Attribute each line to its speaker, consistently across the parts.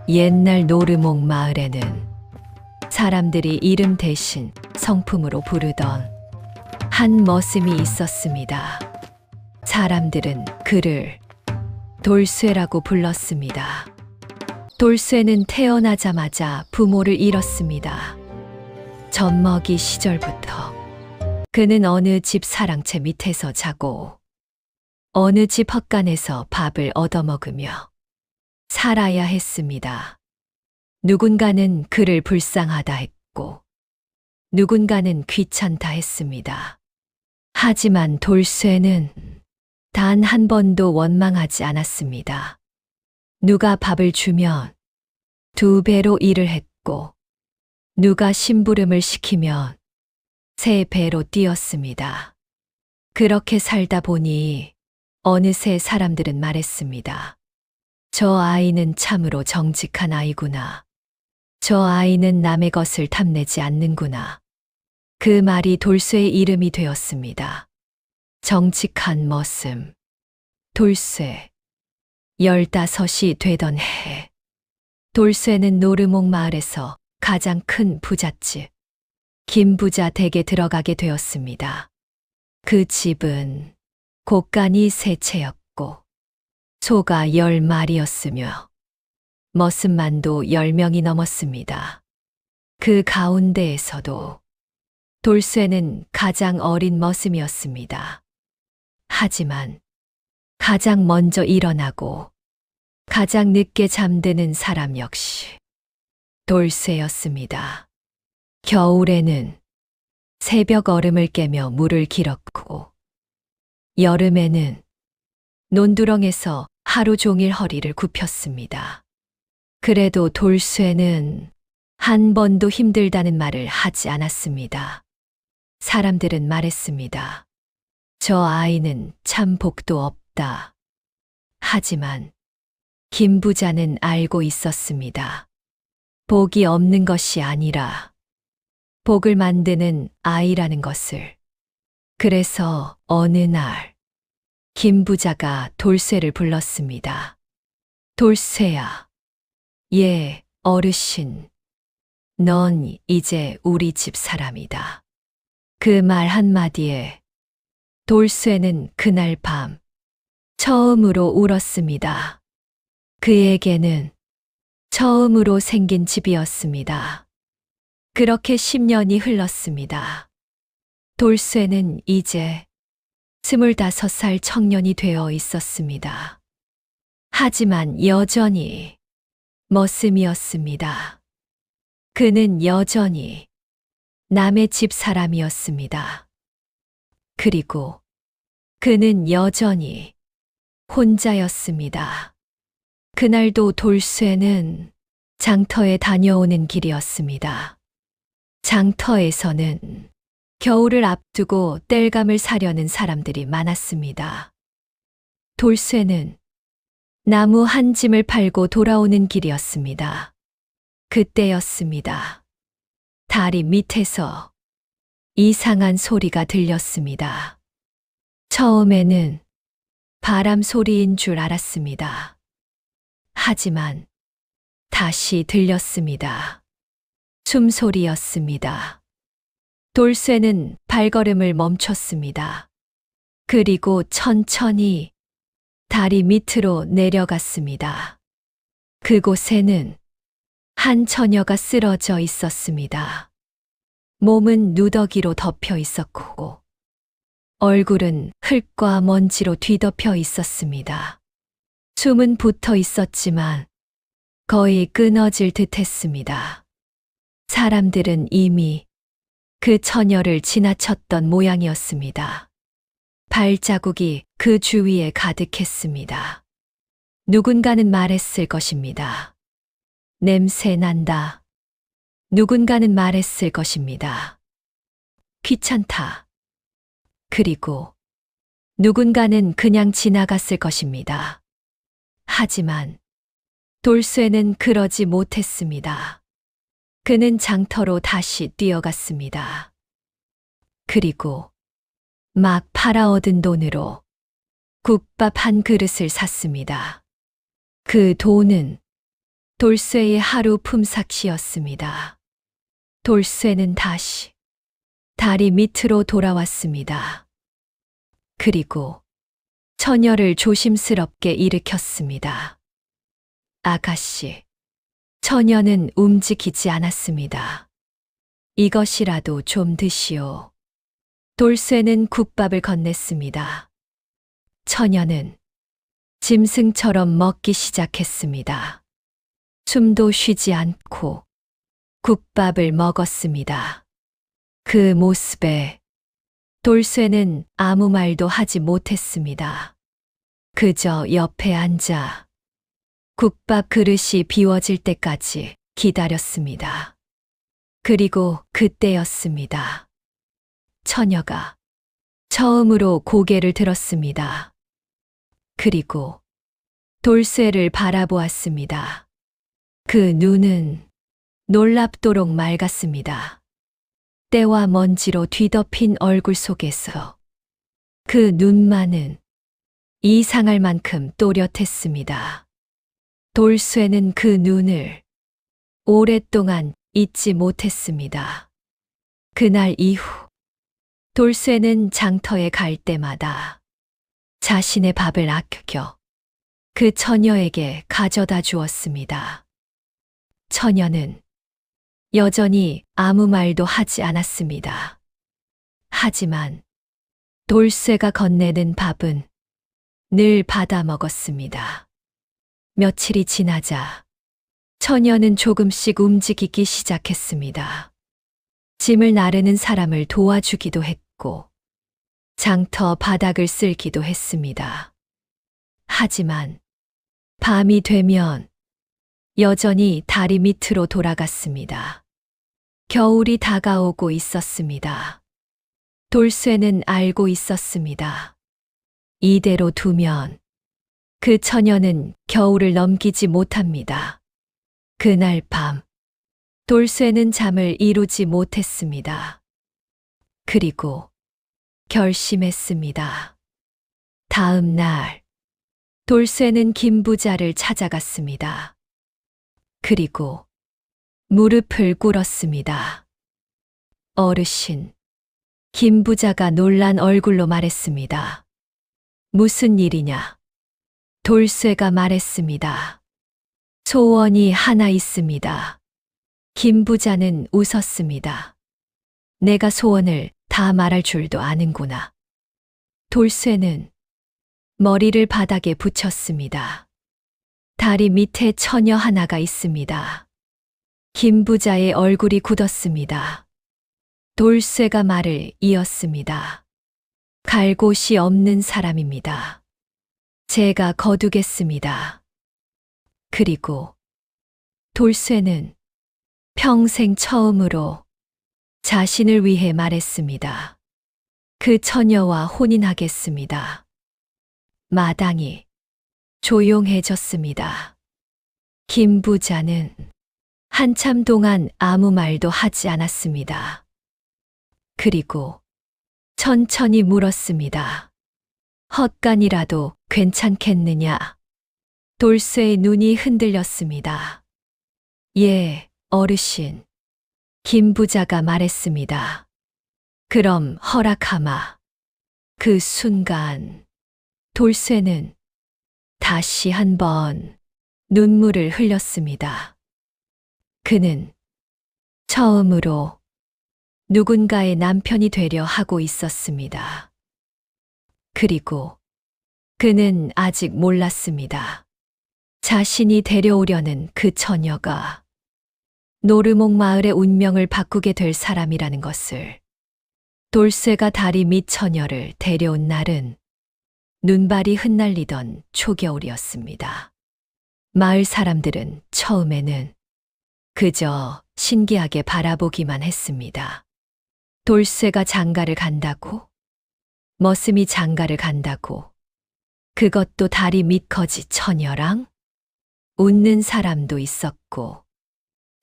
Speaker 1: 옛날 노르목 마을에는 사람들이 이름 대신 성품으로 부르던 한 머슴이 있었습니다. 사람들은 그를 돌쇠라고 불렀습니다. 돌쇠는 태어나자마자 부모를 잃었습니다. 젖먹이 시절부터 그는 어느 집 사랑채 밑에서 자고 어느 집 헛간에서 밥을 얻어먹으며 살아야 했습니다. 누군가는 그를 불쌍하다 했고 누군가는 귀찮다 했습니다. 하지만 돌쇠는 단 한 번도 원망하지 않았습니다. 누가 밥을 주면 2배로 일을 했고 누가 심부름을 시키면 3배로 뛰었습니다. 그렇게 살다 보니 어느새 사람들은 말했습니다. 저 아이는 참으로 정직한 아이구나. 저 아이는 남의 것을 탐내지 않는구나. 그 말이 돌쇠의 이름이 되었습니다. 정직한 머슴, 돌쇠. 15이 되던 해, 돌쇠는 노르목 마을에서 가장 큰 부잣집, 김부자 댁에 들어가게 되었습니다. 그 집은 곳간이 3채였고 소가 10마리였으며 머슴만도 10명이 넘었습니다. 그 가운데에서도 돌쇠는 가장 어린 머슴이었습니다. 하지만 가장 먼저 일어나고 가장 늦게 잠드는 사람 역시 돌쇠였습니다. 겨울에는 새벽 얼음을 깨며 물을 길었고 여름에는 논두렁에서 하루 종일 허리를 굽혔습니다. 그래도 돌쇠는 한 번도 힘들다는 말을 하지 않았습니다. 사람들은 말했습니다. 저 아이는 참 복도 없다. 하지만 김부자는 알고 있었습니다. 복이 없는 것이 아니라 복을 만드는 아이라는 것을. 그래서 어느 날 김부자가 돌쇠를 불렀습니다. 돌쇠야. 예, 어르신. 넌 이제 우리 집 사람이다. 그 말 한마디에 돌쇠는 그날 밤 처음으로 울었습니다. 그에게는 처음으로 생긴 집이었습니다. 그렇게 10년이 흘렀습니다. 돌쇠는 이제 25살 청년이 되어 있었습니다. 하지만 여전히 머슴이었습니다. 그는 여전히 남의 집 사람이었습니다. 그리고 그는 여전히 혼자였습니다. 그날도 돌쇠는 장터에 다녀오는 길이었습니다. 장터에서는 겨울을 앞두고 땔감을 사려는 사람들이 많았습니다. 돌쇠는 나무 한 짐을 팔고 돌아오는 길이었습니다. 그때였습니다. 다리 밑에서 이상한 소리가 들렸습니다. 처음에는 바람 소리인 줄 알았습니다. 하지만 다시 들렸습니다. 숨소리였습니다. 돌쇠는 발걸음을 멈췄습니다. 그리고 천천히 다리 밑으로 내려갔습니다. 그곳에는 한 처녀가 쓰러져 있었습니다. 몸은 누더기로 덮여 있었고 얼굴은 흙과 먼지로 뒤덮여 있었습니다. 숨은 붙어 있었지만 거의 끊어질 듯 했습니다. 사람들은 이미 그 처녀를 지나쳤던 모양이었습니다. 발자국이 그 주위에 가득했습니다. 누군가는 말했을 것입니다. 냄새 난다. 누군가는 말했을 것입니다. 귀찮다. 그리고 누군가는 그냥 지나갔을 것입니다. 하지만 돌쇠는 그러지 못했습니다. 그는 장터로 다시 뛰어갔습니다. 그리고 막 팔아од은 돈으로 국밥 한 그릇을 샀습니다. 그 돈은 돌쇠의 하루 품삯이었습니다. 돌쇠는 다시 다리 밑으로 돌아왔습니다. 그리고 처녀를 조심스럽게 일으켰습니다. 아가씨, 처녀는 움직이지 않았습니다. 이것이라도 좀 드시오. 돌쇠는 국밥을 건넸습니다. 처녀는 짐승처럼 먹기 시작했습니다. 숨도 쉬지 않고 국밥을 먹었습니다. 그 모습에 돌쇠는 아무 말도 하지 못했습니다. 그저 옆에 앉아 국밥 그릇이 비워질 때까지 기다렸습니다. 그리고 그때였습니다. 처녀가 처음으로 고개를 들었습니다. 그리고 돌쇠를 바라보았습니다. 그 눈은 놀랍도록 맑았습니다. 때와 먼지로 뒤덮인 얼굴 속에서 그 눈만은 이상할 만큼 또렷했습니다. 돌쇠는 그 눈을 오랫동안 잊지 못했습니다. 그날 이후 돌쇠는 장터에 갈 때마다 자신의 밥을 아껴 그 처녀에게 가져다 주었습니다. 처녀는 여전히 아무 말도 하지 않았습니다. 하지만 돌쇠가 건네는 밥은 늘 받아 먹었습니다. 며칠이 지나자 처녀는 조금씩 움직이기 시작했습니다. 짐을 나르는 사람을 도와주기도 했고 장터 바닥을 쓸기도 했습니다. 하지만 밤이 되면 여전히 다리 밑으로 돌아갔습니다. 겨울이 다가오고 있었습니다. 돌쇠는 알고 있었습니다. 이대로 두면 그 처녀는 겨울을 넘기지 못합니다. 그날 밤, 돌쇠는 잠을 이루지 못했습니다. 그리고 결심했습니다. 다음 날, 돌쇠는 김부자를 찾아갔습니다. 그리고 무릎을 꿇었습니다. 어르신, 김부자가 놀란 얼굴로 말했습니다. 무슨 일이냐? 돌쇠가 말했습니다. 소원이 하나 있습니다. 김부자는 웃었습니다. 내가 소원을 다 말할 줄도 아는구나. 돌쇠는 머리를 바닥에 붙였습니다. 다리 밑에 처녀 하나가 있습니다. 김부자의 얼굴이 굳었습니다. 돌쇠가 말을 이었습니다. 갈 곳이 없는 사람입니다. 제가 거두겠습니다. 그리고 돌쇠는 평생 처음으로 자신을 위해 말했습니다. 그 처녀와 혼인하겠습니다. 마당이 조용해졌습니다. 김부자는 한참 동안 아무 말도 하지 않았습니다. 그리고 천천히 물었습니다. 헛간이라도 괜찮겠느냐? 돌쇠의 눈이 흔들렸습니다. 예, 어르신. 김부자가 말했습니다. 그럼 허락하마. 그 순간 돌쇠는 다시 한번 눈물을 흘렸습니다. 그는 처음으로 누군가의 남편이 되려 하고 있었습니다. 그리고 그는 아직 몰랐습니다. 자신이 데려오려는 그 처녀가 노르목 마을의 운명을 바꾸게 될 사람이라는 것을. 돌쇠가 다리 밑 처녀를 데려온 날은 눈발이 흩날리던 초겨울이었습니다. 마을 사람들은 처음에는 그저 신기하게 바라보기만 했습니다. 돌쇠가 장가를 간다고? 머슴이 장가를 간다고? 그것도 다리 밑 거지 처녀랑? 웃는 사람도 있었고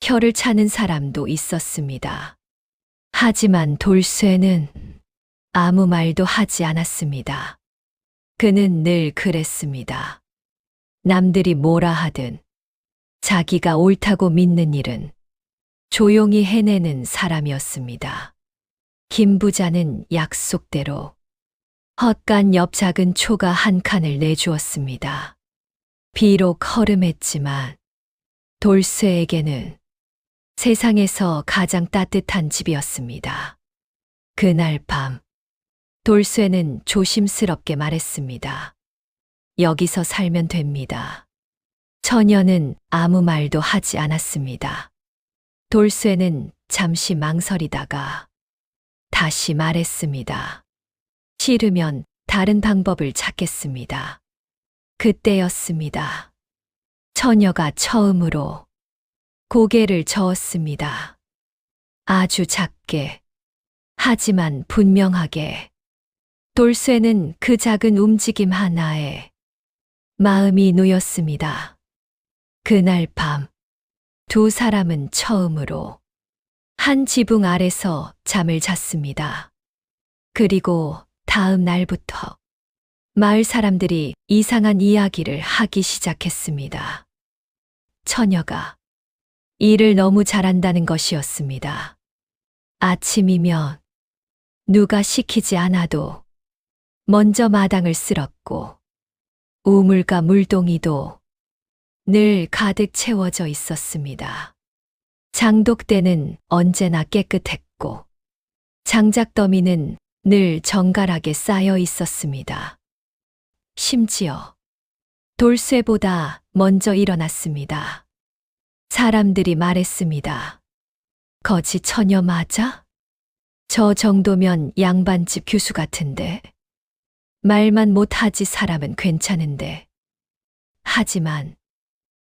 Speaker 1: 혀를 차는 사람도 있었습니다. 하지만 돌쇠는 아무 말도 하지 않았습니다. 그는 늘 그랬습니다. 남들이 뭐라 하든 자기가 옳다고 믿는 일은 조용히 해내는 사람이었습니다. 김 부자는 약속대로 헛간 옆 작은 초가 한 칸을 내주었습니다. 비록 허름했지만 돌쇠에게는 세상에서 가장 따뜻한 집이었습니다. 그날 밤 돌쇠는 조심스럽게 말했습니다. 여기서 살면 됩니다. 처녀는 아무 말도 하지 않았습니다. 돌쇠는 잠시 망설이다가 다시 말했습니다. 싫으면 다른 방법을 찾겠습니다. 그때였습니다. 처녀가 처음으로 고개를 저었습니다. 아주 작게, 하지만 분명하게. 돌쇠는 그 작은 움직임 하나에 마음이 놓였습니다. 그날 밤, 두 사람은 처음으로 한 지붕 아래서 잠을 잤습니다. 그리고 다음 날부터 마을 사람들이 이상한 이야기를 하기 시작했습니다. 처녀가 일을 너무 잘한다는 것이었습니다. 아침이면 누가 시키지 않아도 먼저 마당을 쓸었고 우물과 물동이도 늘 가득 채워져 있었습니다. 장독대는 언제나 깨끗했고 장작더미는 늘 정갈하게 쌓여 있었습니다. 심지어 돌쇠보다 먼저 일어났습니다. 사람들이 말했습니다. 거지 처녀 맞아? 저 정도면 양반집 교수 같은데. 말만 못하지 사람은 괜찮은데. 하지만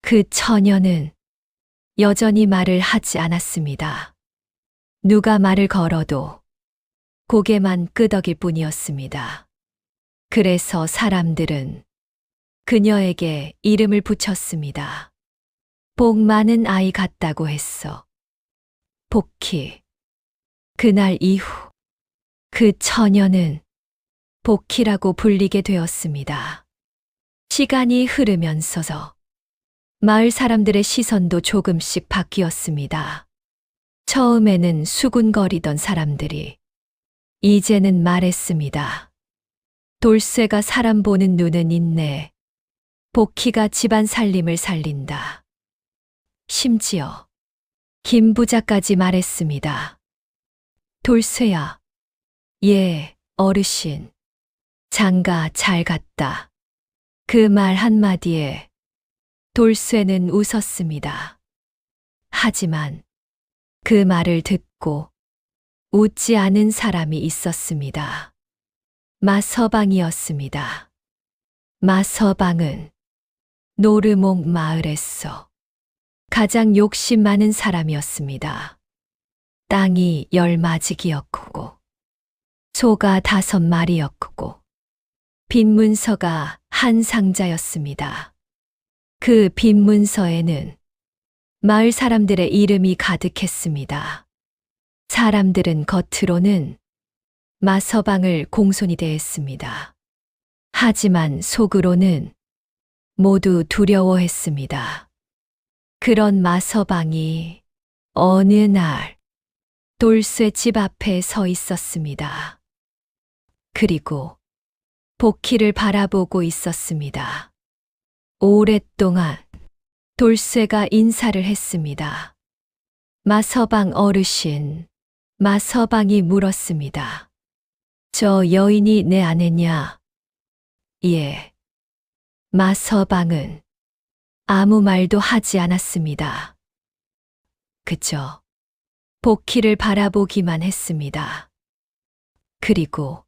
Speaker 1: 그 처녀는 여전히 말을 하지 않았습니다. 누가 말을 걸어도 고개만 끄덕일 뿐이었습니다. 그래서 사람들은 그녀에게 이름을 붙였습니다. 복 많은 아이 같다고 했어. 복희. 그날 이후 그 처녀는 복희라고 불리게 되었습니다. 시간이 흐르면서 마을 사람들의 시선도 조금씩 바뀌었습니다. 처음에는 수군거리던 사람들이 이제는 말했습니다. 돌쇠가 사람 보는 눈은 있네. 복희가 집안 살림을 살린다. 심지어 김 부자까지 말했습니다. 돌쇠야. 예, 어르신. 장가 잘 갔다. 그 말 한마디에 돌쇠는 웃었습니다. 하지만 그 말을 듣고 웃지 않은 사람이 있었습니다. 마서방이었습니다. 마서방은 노르목 마을에서 가장 욕심 많은 사람이었습니다. 땅이 10마지기였고 소가 5마리였고 빈 문서가 한 상자였습니다. 그 빈 문서에는 마을 사람들의 이름이 가득했습니다. 사람들은 겉으로는 마서방을 공손히 대했습니다. 하지만 속으로는 모두 두려워했습니다. 그런 마서방이 어느 날 돌쇠 집 앞에 서 있었습니다. 그리고 복희를 바라보고 있었습니다. 오랫동안 돌쇠가 인사를 했습니다. 마서방 어르신, 마서방이 물었습니다. 저 여인이 내 아내냐? 예. 마서방은 아무 말도 하지 않았습니다. 그저 복희를 바라보기만 했습니다. 그리고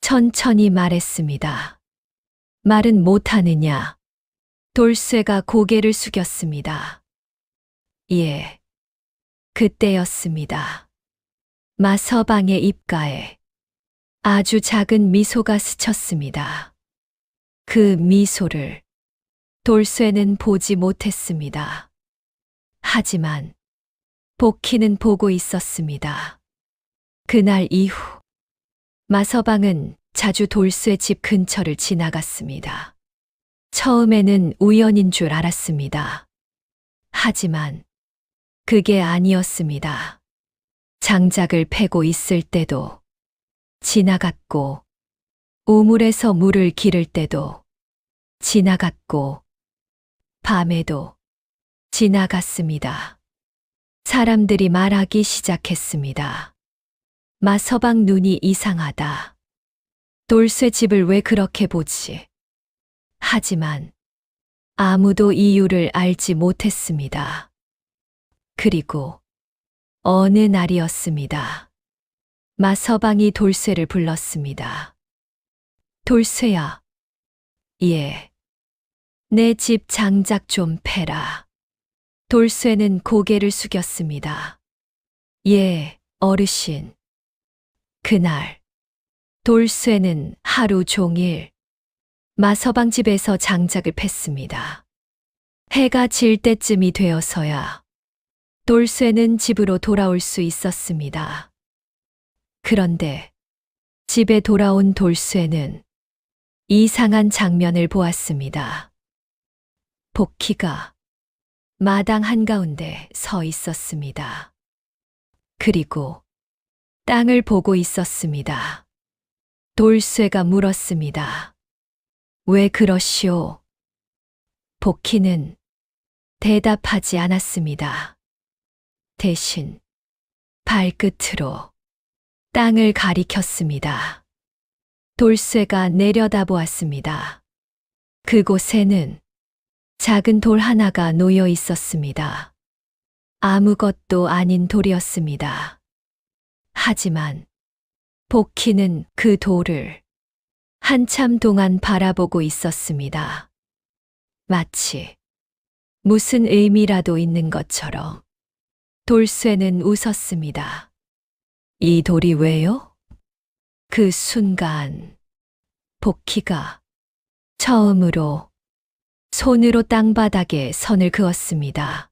Speaker 1: 천천히 말했습니다. 말은 못하느냐? 돌쇠가 고개를 숙였습니다. 예. 그때였습니다. 마서방의 입가에 아주 작은 미소가 스쳤습니다. 그 미소를 돌쇠는 보지 못했습니다. 하지만 복희는 보고 있었습니다. 그날 이후 마서방은 자주 돌쇠 집 근처를 지나갔습니다. 처음에는 우연인 줄 알았습니다. 하지만 그게 아니었습니다. 장작을 패고 있을 때도 지나갔고, 우물에서 물을 기를 때도 지나갔고, 밤에도 지나갔습니다. 사람들이 말하기 시작했습니다. 마서방 눈이 이상하다. 돌쇠 집을 왜 그렇게 보지? 하지만 아무도 이유를 알지 못했습니다. 그리고 어느 날이었습니다. 마서방이 돌쇠를 불렀습니다. 돌쇠야. 예. 내 집 장작 좀 패라. 돌쇠는 고개를 숙였습니다. 예, 어르신. 그날 돌쇠는 하루 종일 마서방 집에서 장작을 팼습니다. 해가 질 때쯤이 되어서야 돌쇠는 집으로 돌아올 수 있었습니다. 그런데 집에 돌아온 돌쇠는 이상한 장면을 보았습니다. 복희가 마당 한가운데 서 있었습니다. 그리고 땅을 보고 있었습니다. 돌쇠가 물었습니다. 왜 그러시오? 복희는 대답하지 않았습니다. 대신 발끝으로 땅을 가리켰습니다. 돌쇠가 내려다보았습니다. 그곳에는 작은 돌 하나가 놓여 있었습니다. 아무것도 아닌 돌이었습니다. 하지만 복희는 그 돌을 한참 동안 바라보고 있었습니다. 마치 무슨 의미라도 있는 것처럼 돌쇠는 웃었습니다. 이 돌이 왜요? 그 순간 복희가 처음으로 손으로 땅바닥에 선을 그었습니다.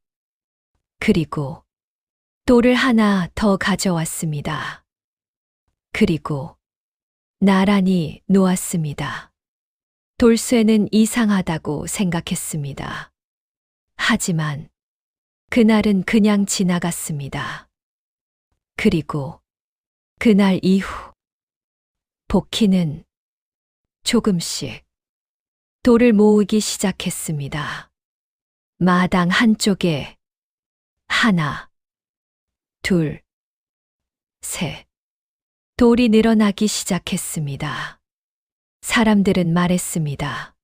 Speaker 1: 그리고 돌을 하나 더 가져왔습니다. 그리고 나란히 놓았습니다. 돌쇠는 이상하다고 생각했습니다. 하지만 그날은 그냥 지나갔습니다. 그리고 그날 이후 복희는 조금씩 돌을 모으기 시작했습니다. 마당 한쪽에 하나, 둘, 셋. 돌이 늘어나기 시작했습니다. 사람들은 말했습니다.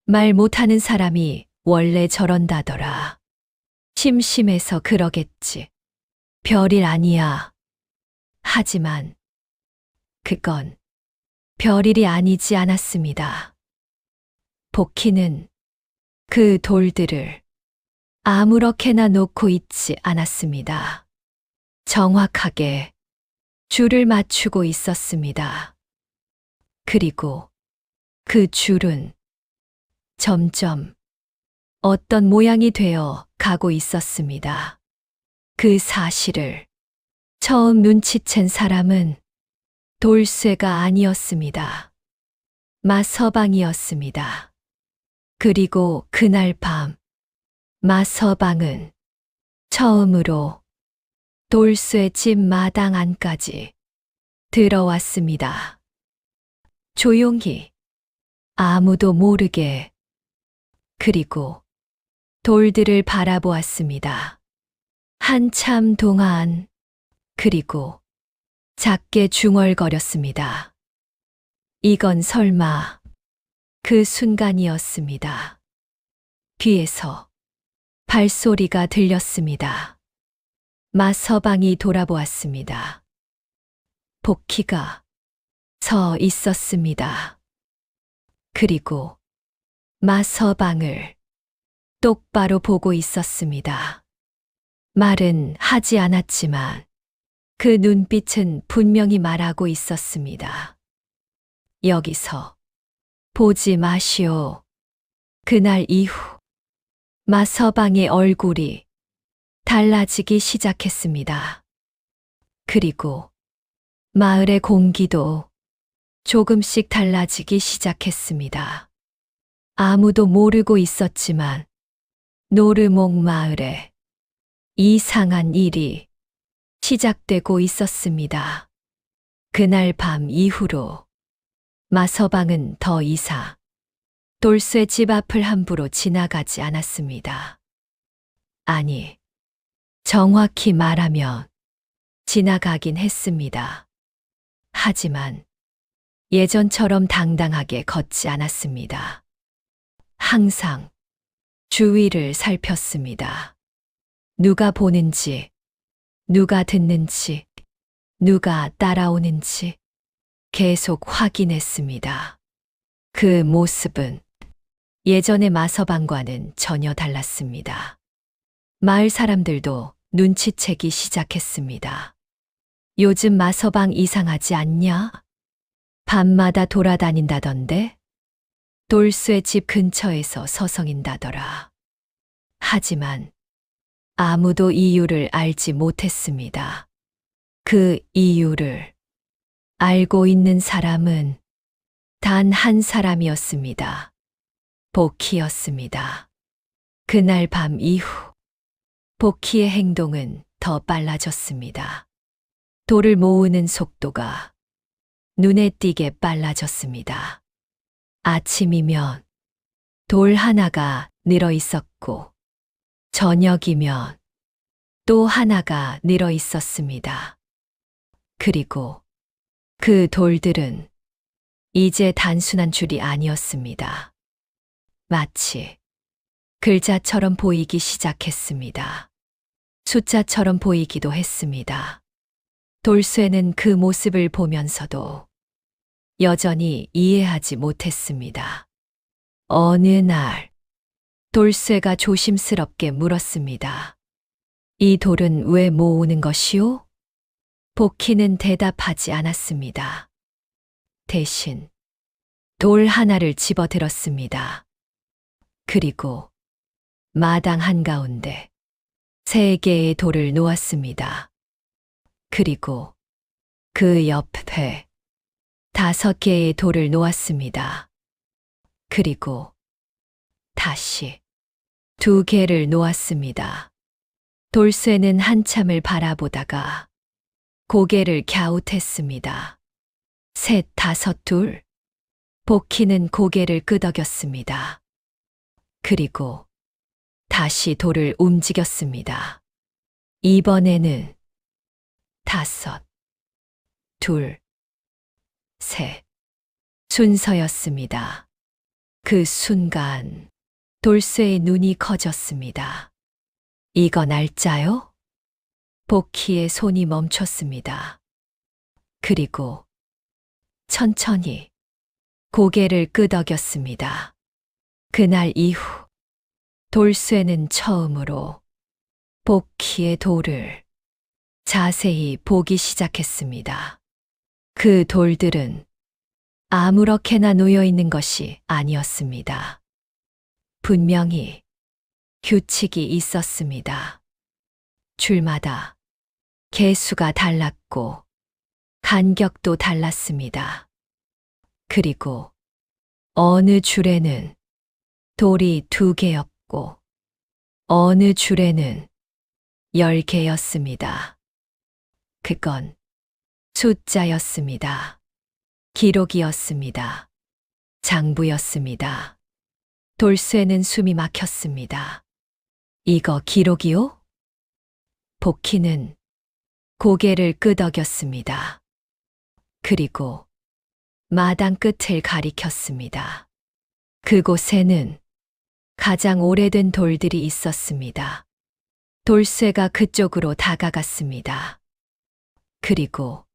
Speaker 1: 말 못하는 사람이 원래 저런다더라. 심심해서 그러겠지. 별일 아니야. 하지만 그건 별일이 아니지 않았습니다. 복희는 그 돌들을 아무렇게나 놓고 있지 않았습니다. 정확하게 줄을 맞추고 있었습니다. 그리고 그 줄은 점점 어떤 모양이 되어 가고 있었습니다. 그 사실을 처음 눈치챈 사람은 돌쇠가 아니었습니다. 마서방이었습니다. 그리고 그날 밤 마서방은 처음으로 돌쇠 집 마당 안까지 들어왔습니다. 조용히, 아무도 모르게, 그리고 돌들을 바라보았습니다. 한참 동안, 그리고 작게 중얼거렸습니다. 이건 설마 그 순간이었습니다. 뒤에서 발소리가 들렸습니다. 마서방이 돌아보았습니다. 복희가 서 있었습니다. 그리고 마서방을 똑바로 보고 있었습니다. 말은 하지 않았지만 그 눈빛은 분명히 말하고 있었습니다. 여기서 보지 마시오. 그날 이후 마서방의 얼굴이 달라지기 시작했습니다. 그리고 마을의 공기도 조금씩 달라지기 시작했습니다. 아무도 모르고 있었지만 노르목 마을에 이상한 일이 시작되고 있었습니다. 그날 밤 이후로 마서방은 더 이상 돌쇠 집 앞을 함부로 지나가지 않았습니다. 아니, 정확히 말하면 지나가긴 했습니다. 하지만 예전처럼 당당하게 걷지 않았습니다. 항상 주위를 살폈습니다. 누가 보는지, 누가 듣는지, 누가 따라오는지 계속 확인했습니다. 그 모습은 예전의 마서방과는 전혀 달랐습니다. 마을 사람들도 눈치채기 시작했습니다. 요즘 마서방 이상하지 않냐? 밤마다 돌아다닌다던데? 돌쇠 집 근처에서 서성인다더라. 하지만 아무도 이유를 알지 못했습니다. 그 이유를 알고 있는 사람은 단 한 사람이었습니다. 복희였습니다. 그날 밤 이후 복희의 행동은 더 빨라졌습니다. 돌을 모으는 속도가 눈에 띄게 빨라졌습니다. 아침이면 돌 하나가 늘어 있었고 저녁이면 또 하나가 늘어 있었습니다. 그리고 그 돌들은 이제 단순한 줄이 아니었습니다. 마치 글자처럼 보이기 시작했습니다. 숫자처럼 보이기도 했습니다. 돌쇠는 그 모습을 보면서도 여전히 이해하지 못했습니다. 어느 날 돌쇠가 조심스럽게 물었습니다. 이 돌은 왜 모으는 것이오? 복희는 대답하지 않았습니다. 대신 돌 하나를 집어들었습니다. 그리고 마당 한가운데 3개의 돌을 놓았습니다. 그리고 그 옆에 5개의 돌을 놓았습니다. 그리고 다시 2개를 놓았습니다. 돌쇠는 한참을 바라보다가 고개를 갸웃했습니다. 3, 5 둘. 복희는 고개를 끄덕였습니다. 그리고 다시 돌을 움직였습니다. 이번에는 5, 2, 3 순서였습니다. 그 순간 돌쇠의 눈이 커졌습니다. 이거 날짜요? 복희의 손이 멈췄습니다. 그리고 천천히 고개를 끄덕였습니다. 그날 이후 돌쇠는 처음으로 복희의 돌을 자세히 보기 시작했습니다. 그 돌들은 아무렇게나 놓여 있는 것이 아니었습니다. 분명히 규칙이 있었습니다. 줄마다 개수가 달랐고 간격도 달랐습니다. 그리고 어느 줄에는 돌이 2개였고 어느 줄에는 10개였습니다. 그건 숫자였습니다. 기록이었습니다. 장부였습니다. 돌쇠는 숨이 막혔습니다. 이거 기록이요? 복희는 고개를 끄덕였습니다. 그리고 마당 끝을 가리켰습니다. 그곳에는 가장 오래된 돌들이 있었습니다. 돌쇠가 그쪽으로 다가갔습니다. 그리고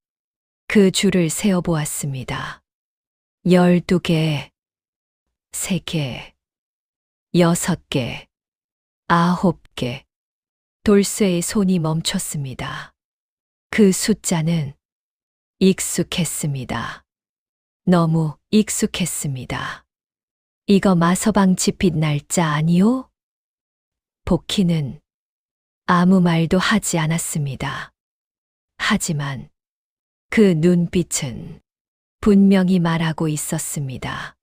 Speaker 1: 그 줄을 세어보았습니다. 12개, 3개, 6개, 9개. 돌쇠의 손이 멈췄습니다. 그 숫자는 익숙했습니다. 너무 익숙했습니다. 이거 마서방 집빛 날짜 아니요? 복희는 아무 말도 하지 않았습니다. 하지만 그 눈빛은 분명히 말하고 있었습니다.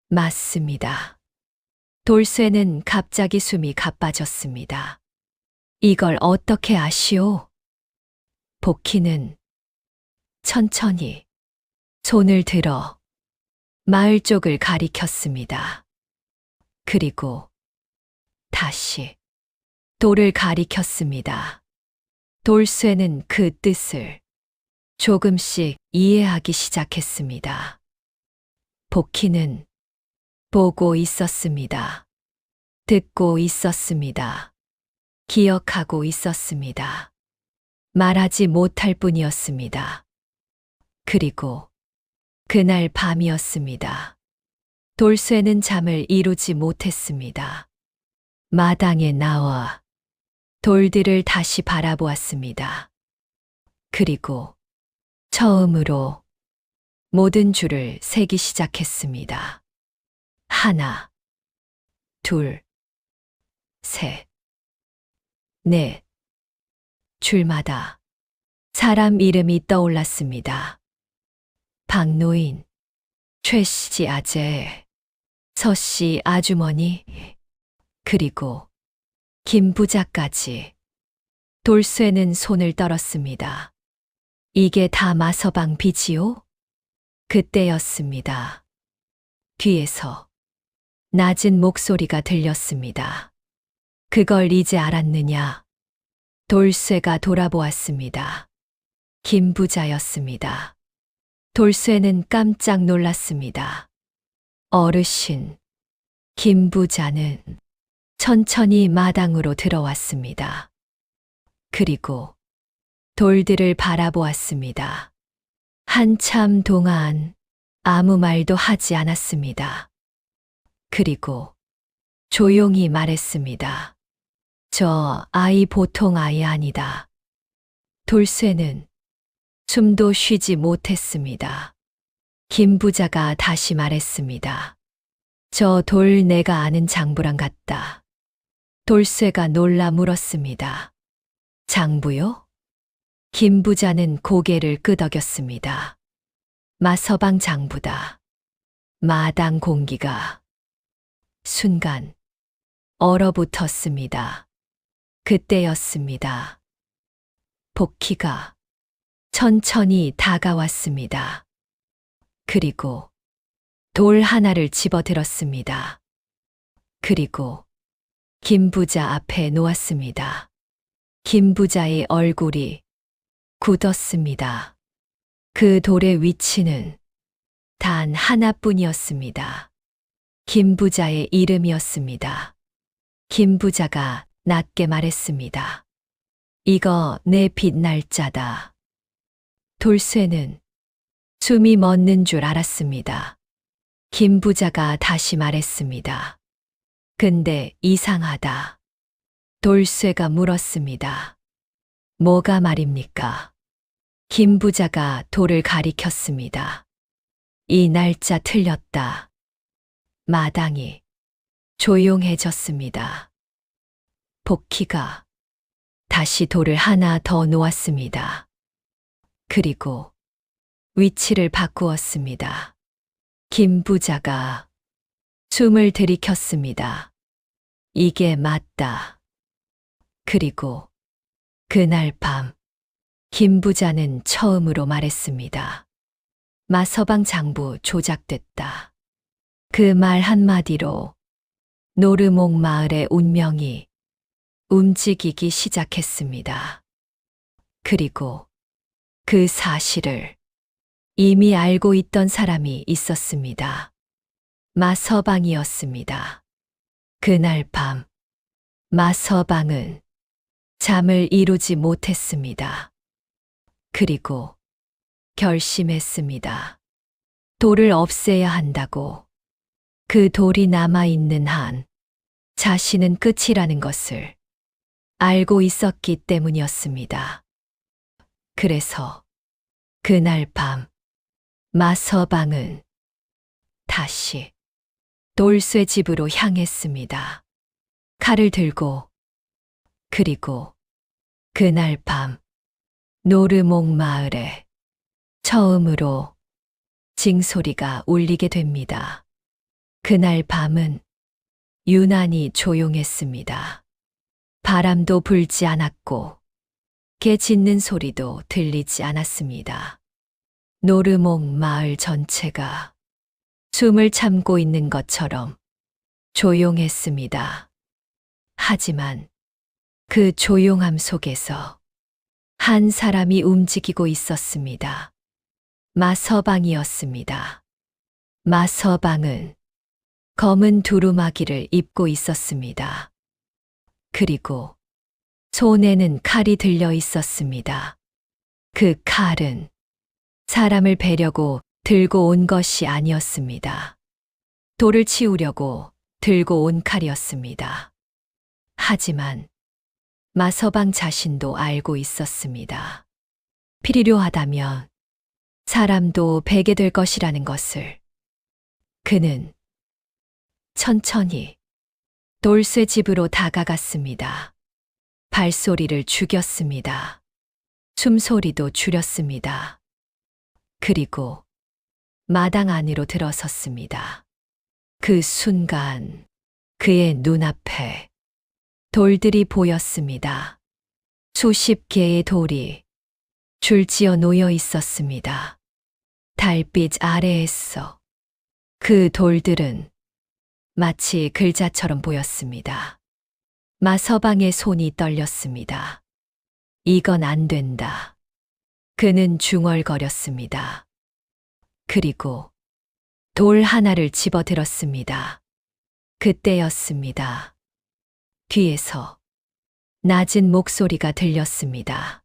Speaker 1: 맞습니다. 돌쇠는 갑자기 숨이 가빠졌습니다. 이걸 어떻게 아시오? 복희는 천천히 손을 들어 마을 쪽을 가리켰습니다. 그리고 다시 돌을 가리켰습니다. 돌쇠는 그 뜻을 조금씩 이해하기 시작했습니다. 복희는 보고 있었습니다. 듣고 있었습니다. 기억하고 있었습니다. 말하지 못할 뿐이었습니다. 그리고 그날 밤이었습니다. 돌쇠는 잠을 이루지 못했습니다. 마당에 나와 돌들을 다시 바라보았습니다. 그리고 처음으로 모든 줄을 세기 시작했습니다. 하나, 둘, 셋, 넷. 줄마다 사람 이름이 떠올랐습니다. 박노인, 최씨 아재, 서씨 아주머니, 그리고 김 부자까지. 돌쇠는 손을 떨었습니다. 이게 다 마서방 빚이요? 그때였습니다. 뒤에서 낮은 목소리가 들렸습니다. 그걸 이제 알았느냐? 돌쇠가 돌아보았습니다. 김 부자였습니다. 돌쇠는 깜짝 놀랐습니다. 어르신, 김 부자는 천천히 마당으로 들어왔습니다. 그리고 돌들을 바라보았습니다. 한참 동안 아무 말도 하지 않았습니다. 그리고 조용히 말했습니다. 저 아이 보통 아이 아니다. 돌쇠는 숨도 쉬지 못했습니다. 김 부자가 다시 말했습니다. 저 돌 내가 아는 장부랑 같다. 돌쇠가 놀라 물었습니다. 장부요? 김 부자는 고개를 끄덕였습니다. 마서방 장부다. 마당 공기가 순간 얼어붙었습니다. 그때였습니다. 복희가 천천히 다가왔습니다. 그리고 돌 하나를 집어들었습니다. 그리고 김 부자 앞에 놓았습니다. 김 부자의 얼굴이 굳었습니다. 그 돌의 위치는 단 하나뿐이었습니다. 김 부자의 이름이었습니다. 김 부자가 낮게 말했습니다. 이거 내 빚 날짜다. 돌쇠는 숨이 멎는 줄 알았습니다. 김 부자가 다시 말했습니다. 근데 이상하다. 돌쇠가 물었습니다. 뭐가 말입니까? 김 부자가 돌을 가리켰습니다. 이 날짜 틀렸다. 마당이 조용해졌습니다. 복희가 다시 돌을 하나 더 놓았습니다. 그리고 위치를 바꾸었습니다. 김 부자가 숨을 들이켰습니다. 이게 맞다. 그리고 그날 밤 김 부자는 처음으로 말했습니다. 마서방 장부 조작됐다. 그 말 한마디로 노르목 마을의 운명이 움직이기 시작했습니다. 그리고 그 사실을 이미 알고 있던 사람이 있었습니다. 마서방이었습니다. 그날 밤 마서방은 잠을 이루지 못했습니다. 그리고 결심했습니다. 돌을 없애야 한다고. 그 돌이 남아있는 한 자신은 끝이라는 것을 알고 있었기 때문이었습니다. 그래서 그날 밤 마서방은 다시 돌쇠 집으로 향했습니다. 칼을 들고. 그리고 그날 밤 노르목 마을에 처음으로 징소리가 울리게 됩니다. 그날 밤은 유난히 조용했습니다. 바람도 불지 않았고 개 짖는 소리도 들리지 않았습니다. 노르목 마을 전체가 숨을 참고 있는 것처럼 조용했습니다. 하지만 그 조용함 속에서 한 사람이 움직이고 있었습니다. 마서방이었습니다. 마서방은 검은 두루마기를 입고 있었습니다. 그리고 손에는 칼이 들려 있었습니다. 그 칼은 사람을 베려고 들고 온 것이 아니었습니다. 돌을 치우려고 들고 온 칼이었습니다. 하지만 마서방 자신도 알고 있었습니다. 필요하다면 사람도 베게 될 것이라는 것을. 그는 천천히 돌쇠 집으로 다가갔습니다. 발소리를 죽였습니다. 숨소리도 줄였습니다. 그리고 마당 안으로 들어섰습니다. 그 순간 그의 눈앞에 돌들이 보였습니다. 수십 개의 돌이 줄지어 놓여 있었습니다. 달빛 아래에서 그 돌들은 마치 글자처럼 보였습니다. 마서방의 손이 떨렸습니다. 이건 안 된다. 그는 중얼거렸습니다. 그리고 돌 하나를 집어들었습니다. 그때였습니다. 뒤에서 낮은 목소리가 들렸습니다.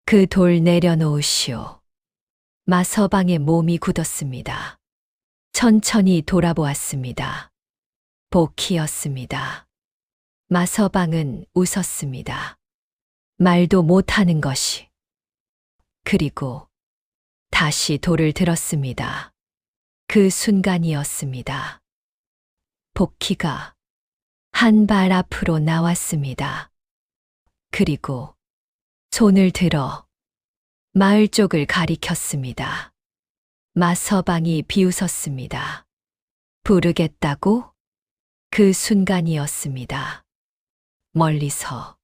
Speaker 1: 그 돌 내려놓으시오. 마서방의 몸이 굳었습니다. 천천히 돌아보았습니다. 복희였습니다. 마서방은 웃었습니다. 말도 못하는 것이. 그리고 다시 돌을 들었습니다. 그 순간이었습니다. 복희가 한 발 앞으로 나왔습니다. 그리고 손을 들어 마을 쪽을 가리켰습니다. 마서방이 비웃었습니다. 부르겠다고? 그 순간이었습니다. 멀리서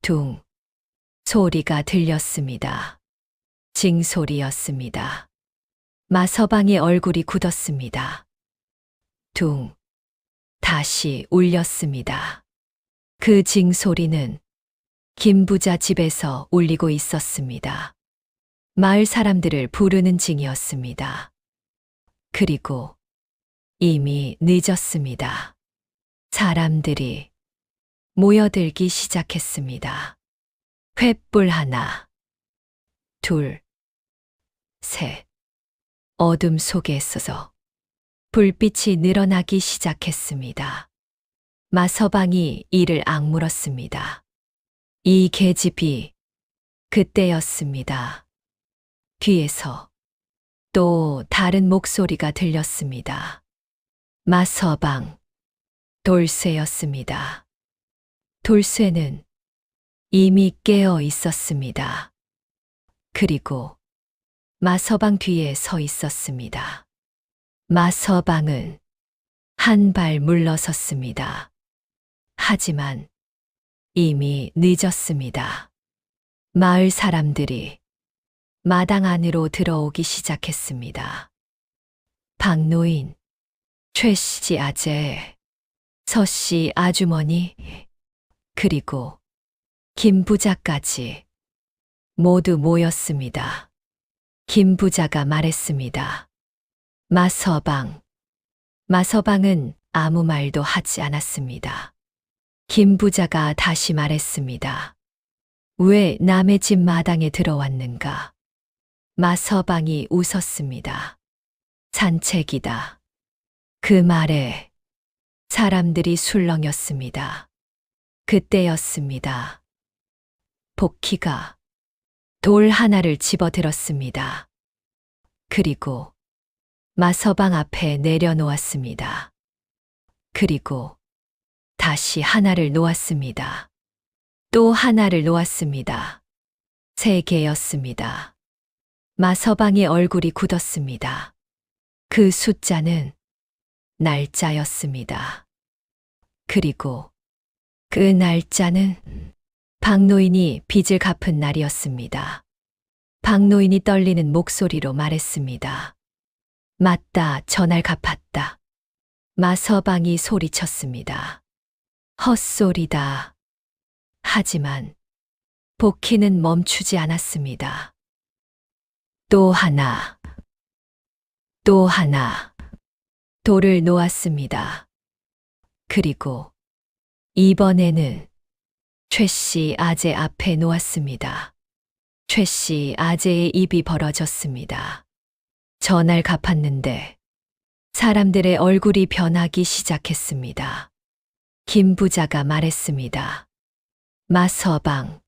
Speaker 1: 둥 소리가 들렸습니다. 징소리였습니다. 마서방의 얼굴이 굳었습니다. 둥 다시 울렸습니다. 그 징소리는 김부자 집에서 울리고 있었습니다. 마을 사람들을 부르는 징이었습니다. 그리고 이미 늦었습니다. 사람들이 모여들기 시작했습니다. 횃불 하나, 둘, 셋. 어둠 속에 있어서 불빛이 늘어나기 시작했습니다. 마서방이 이를 악물었습니다. 이 계집이 그때였습니다. 뒤에서 또 다른 목소리가 들렸습니다. 마서방, 돌쇠였습니다. 돌쇠는 이미 깨어 있었습니다. 그리고 마서방 뒤에 서 있었습니다. 마서방은 한 발 물러섰습니다. 하지만 이미 늦었습니다. 마을 사람들이 마당 안으로 들어오기 시작했습니다. 박노인, 최씨 아재, 서씨 아주머니, 그리고 김부자까지 모두 모였습니다. 김부자가 말했습니다. 마서방은 아무 말도 하지 않았습니다. 김부자가 다시 말했습니다. 왜 남의 집 마당에 들어왔는가? 마서방이 웃었습니다. 산책이다. 그 말에 사람들이 술렁였습니다. 그때였습니다. 복희가 돌 하나를 집어들었습니다. 그리고 마서방 앞에 내려놓았습니다. 그리고 다시 하나를 놓았습니다. 또 하나를 놓았습니다. 3개였습니다. 마서방의 얼굴이 굳었습니다. 그 숫자는 날짜였습니다. 그리고 그 날짜는 박노인이 빚을 갚은 날이었습니다. 박노인이 떨리는 목소리로 말했습니다. 맞다, 전날 갚았다. 마서방이 소리쳤습니다. 헛소리다. 하지만 복희는 멈추지 않았습니다. 또 하나, 또 하나, 돌을 놓았습니다. 그리고 이번에는 최씨 아재 앞에 놓았습니다. 최씨 아재의 입이 벌어졌습니다. 전날 갚았는데 사람들의 얼굴이 변하기 시작했습니다. 김 부자가 말했습니다. 마서방.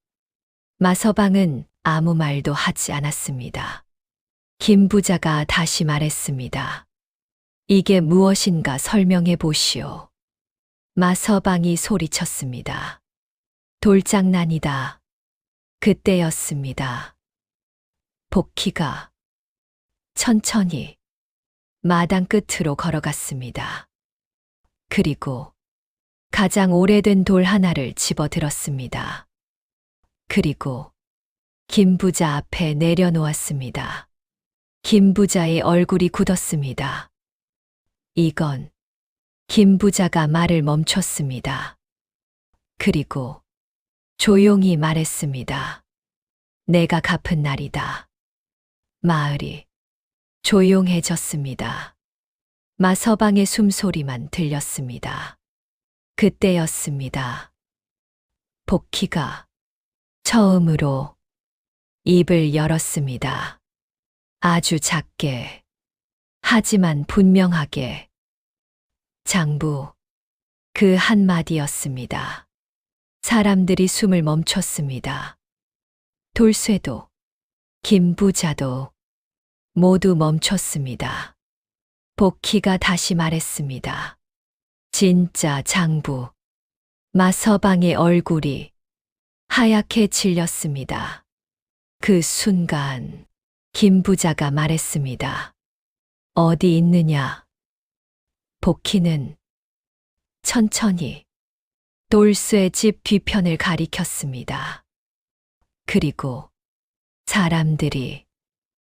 Speaker 1: 마서방은 아무 말도 하지 않았습니다. 김 부자가 다시 말했습니다. 이게 무엇인가 설명해 보시오. 마서방이 소리쳤습니다. 돌장난이다. 그때였습니다. 복희가 천천히 마당 끝으로 걸어갔습니다. 그리고 가장 오래된 돌 하나를 집어들었습니다. 그리고 김 부자 앞에 내려놓았습니다. 김 부자의 얼굴이 굳었습니다. 이건 김 부자가 말을 멈췄습니다. 그리고 조용히 말했습니다. 내가 갚은 날이다. 마을이 조용해졌습니다. 마서방의 숨소리만 들렸습니다. 그때였습니다. 복희가 처음으로 입을 열었습니다. 아주 작게, 하지만 분명하게. 장부, 그 한마디였습니다. 사람들이 숨을 멈췄습니다. 돌쇠도, 김 부자도 모두 멈췄습니다. 복희가 다시 말했습니다. 진짜 장부. 마서방의 얼굴이 하얗게 질렸습니다. 그 순간 김 부자가 말했습니다. 어디 있느냐? 복희는 천천히 돌쇠 집 뒤편을 가리켰습니다. 그리고 사람들이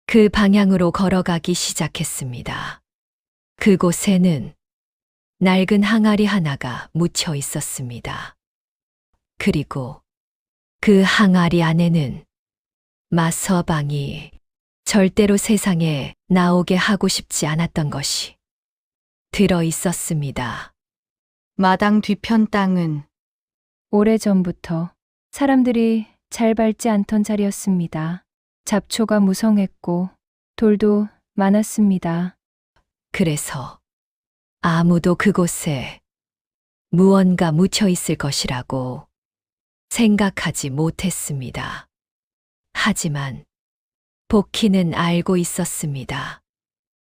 Speaker 1: 그 방향으로 걸어가기 시작했습니다. 그곳에는 낡은 항아리 하나가 묻혀 있었습니다. 그리고 그 항아리 안에는 마서방이 절대로 세상에 나오게 하고 싶지 않았던 것이 들어 있었습니다.
Speaker 2: 마당 뒤편 땅은
Speaker 3: 오래전부터 사람들이 잘 밟지 않던 자리였습니다. 잡초가 무성했고 돌도 많았습니다.
Speaker 1: 그래서 아무도 그곳에 무언가 묻혀 있을 것이라고 생각하지 못했습니다. 하지만 복희는 알고 있었습니다.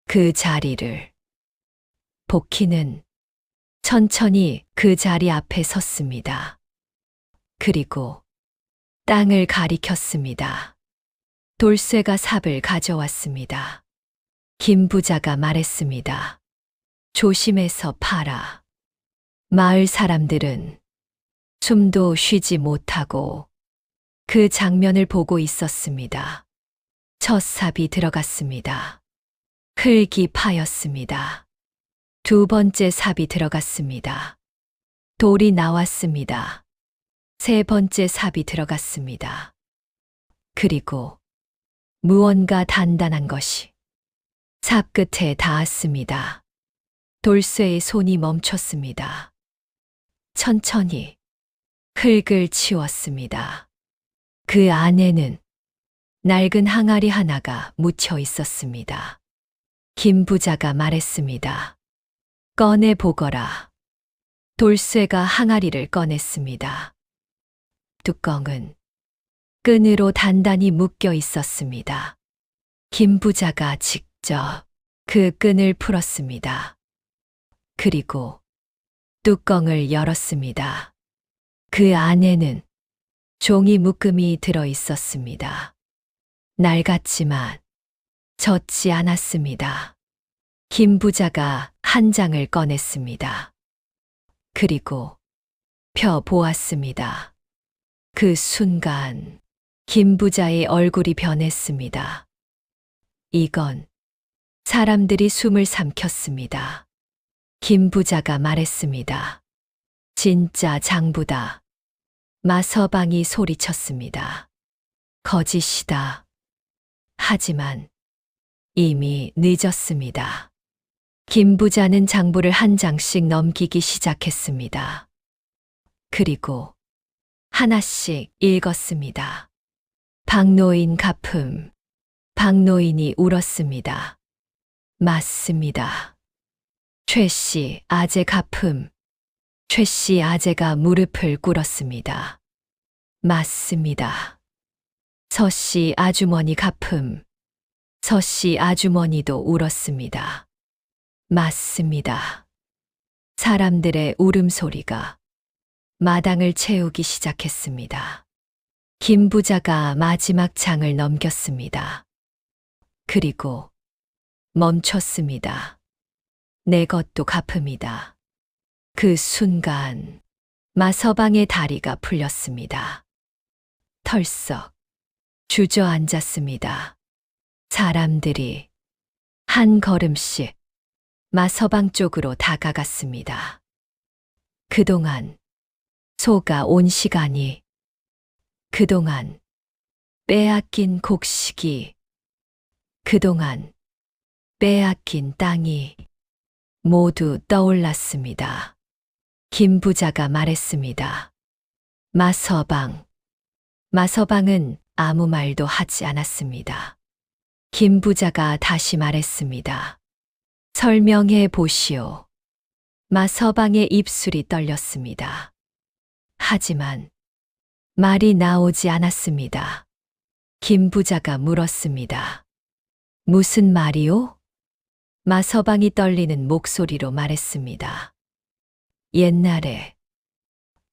Speaker 1: 그 자리를. 복희는 천천히 그 자리 앞에 섰습니다. 그리고 땅을 가리켰습니다. 돌쇠가 삽을 가져왔습니다. 김 부자가 말했습니다. 조심해서 파라. 마을 사람들은 숨도 쉬지 못하고 그 장면을 보고 있었습니다. 첫 삽이 들어갔습니다. 흙이 파였습니다. 두 번째 삽이 들어갔습니다. 돌이 나왔습니다. 세 번째 삽이 들어갔습니다. 그리고 무언가 단단한 것이 삽 끝에 닿았습니다. 돌쇠의 손이 멈췄습니다. 천천히 흙을 치웠습니다. 그 안에는 낡은 항아리 하나가 묻혀 있었습니다. 김 부자가 말했습니다. 꺼내 보거라. 돌쇠가 항아리를 꺼냈습니다. 뚜껑은 끈으로 단단히 묶여 있었습니다. 김 부자가 직접 그 끈을 풀었습니다. 그리고 뚜껑을 열었습니다. 그 안에는 종이 묶음이 들어 있었습니다. 낡았지만 젖지 않았습니다. 김 부자가 한 장을 꺼냈습니다. 그리고 펴 보았습니다. 그 순간 김 부자의 얼굴이 변했습니다. 이건 사람들이 숨을 삼켰습니다. 김 부자가 말했습니다. 진짜 장부다. 마서방이 소리쳤습니다. 거짓이다. 하지만 이미 늦었습니다. 김 부자는 장부를 한 장씩 넘기기 시작했습니다. 그리고 하나씩 읽었습니다. 박노인 가품. 박노인이 울었습니다. 맞습니다. 최씨 아재 가품. 최씨 아재가 무릎을 꿇었습니다. 맞습니다. 서씨 아주머니 가품. 서씨 아주머니도 울었습니다. 맞습니다. 사람들의 울음소리가 마당을 채우기 시작했습니다. 김 부자가 마지막 장을 넘겼습니다. 그리고 멈췄습니다. 내 것도 갚음이다. 그 순간 마서방의 다리가 풀렸습니다. 털썩 주저앉았습니다. 사람들이 한 걸음씩 마서방 쪽으로 다가갔습니다. 그동안 소가 온 시간이, 그동안 빼앗긴 곡식이, 그동안 빼앗긴 땅이 모두 떠올랐습니다. 김 부자가 말했습니다. 마서방. 마서방은 아무 말도 하지 않았습니다. 김 부자가 다시 말했습니다. 설명해 보시오. 마서방의 입술이 떨렸습니다. 하지만 말이 나오지 않았습니다. 김 부자가 물었습니다. 무슨 말이오? 마서방이 떨리는 목소리로 말했습니다. 옛날에.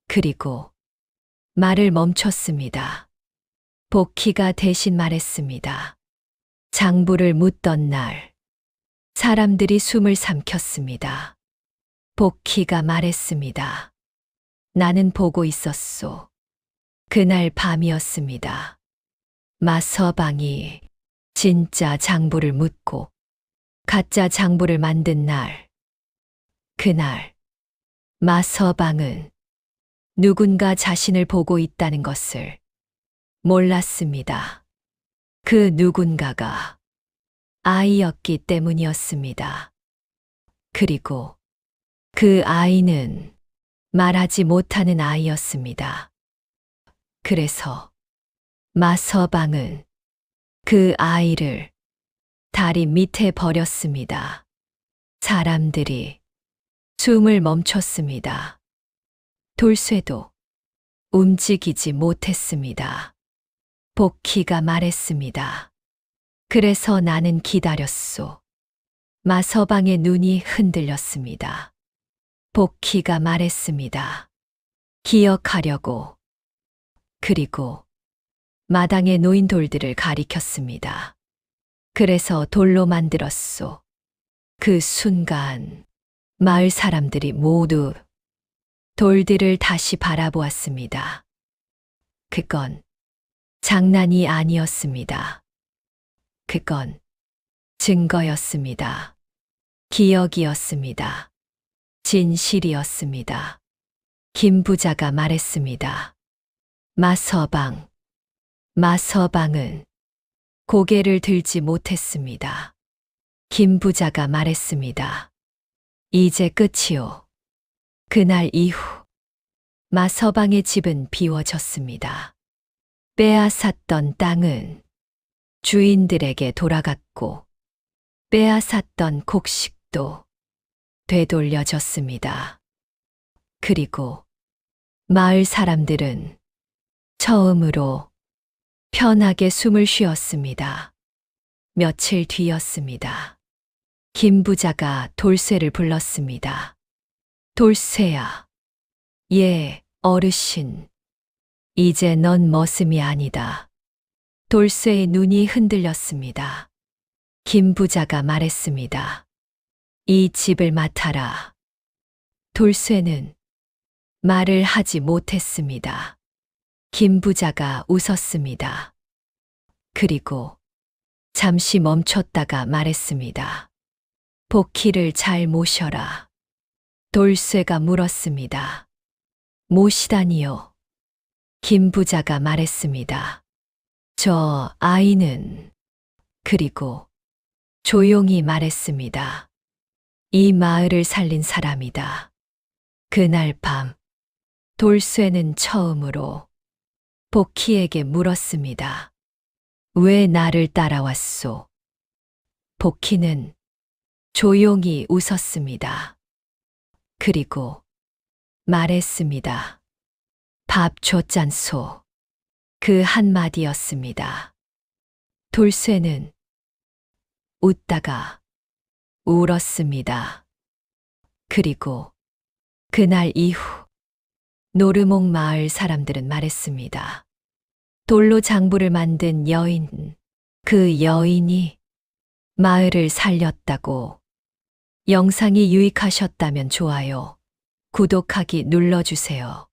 Speaker 1: 그리고 말을 멈췄습니다. 복희가 대신 말했습니다. 장부를 묻던 날, 사람들이 숨을 삼켰습니다. 복희가 말했습니다. 나는 보고 있었소. 그날 밤이었습니다. 마서방이 진짜 장부를 묻고 가짜 장부를 만든 날, 그날 마서방은 누군가 자신을 보고 있다는 것을 몰랐습니다. 그 누군가가 아이였기 때문이었습니다. 그리고 그 아이는 말하지 못하는 아이였습니다. 그래서 마서방은 그 아이를 다리 밑에 버렸습니다. 사람들이 숨을 멈췄습니다. 돌쇠도 움직이지 못했습니다. 복희가 말했습니다. 그래서 나는 기다렸소. 마서방의 눈이 흔들렸습니다. 복희가 말했습니다. 기억하려고. 그리고 마당에 놓인 돌들을 가리켰습니다. 그래서 돌로 만들었소. 그 순간 마을 사람들이 모두 돌들을 다시 바라보았습니다. 그건 장난이 아니었습니다. 그건 증거였습니다. 기억이었습니다. 진실이었습니다. 김 부자가 말했습니다. 마서방. 마서방은 고개를 들지 못했습니다. 김 부자가 말했습니다. 이제 끝이오. 그날 이후 마서방의 집은 비워졌습니다. 빼앗았던 땅은 주인들에게 돌아갔고 빼앗았던 곡식도 되돌려졌습니다. 그리고 마을 사람들은 처음으로 편하게 숨을 쉬었습니다. 며칠 뒤였습니다. 김 부자가 돌쇠를 불렀습니다. 돌쇠야. 예, 어르신. 이제 넌 머슴이 아니다. 돌쇠의 눈이 흔들렸습니다. 김 부자가 말했습니다. 이 집을 맡아라. 돌쇠는 말을 하지 못했습니다. 김 부자가 웃었습니다. 그리고 잠시 멈췄다가 말했습니다. 복희를 잘 모셔라. 돌쇠가 물었습니다. 모시다니요? 김 부자가 말했습니다. 저 아이는. 그리고 조용히 말했습니다. 이 마을을 살린 사람이다. 그날 밤 돌쇠는 처음으로 복희에게 물었습니다. 왜 나를 따라왔소? 복희는 조용히 웃었습니다. 그리고 말했습니다. 밥 줬잖소. 그 한마디였습니다. 돌쇠는 웃다가 울었습니다. 그리고 그날 이후 노르목 마을 사람들은 말했습니다. 돌로 장부를 만든 여인, 그 여인이 마을을 살렸다고. 영상이 유익하셨다면 좋아요, 구독하기 눌러주세요.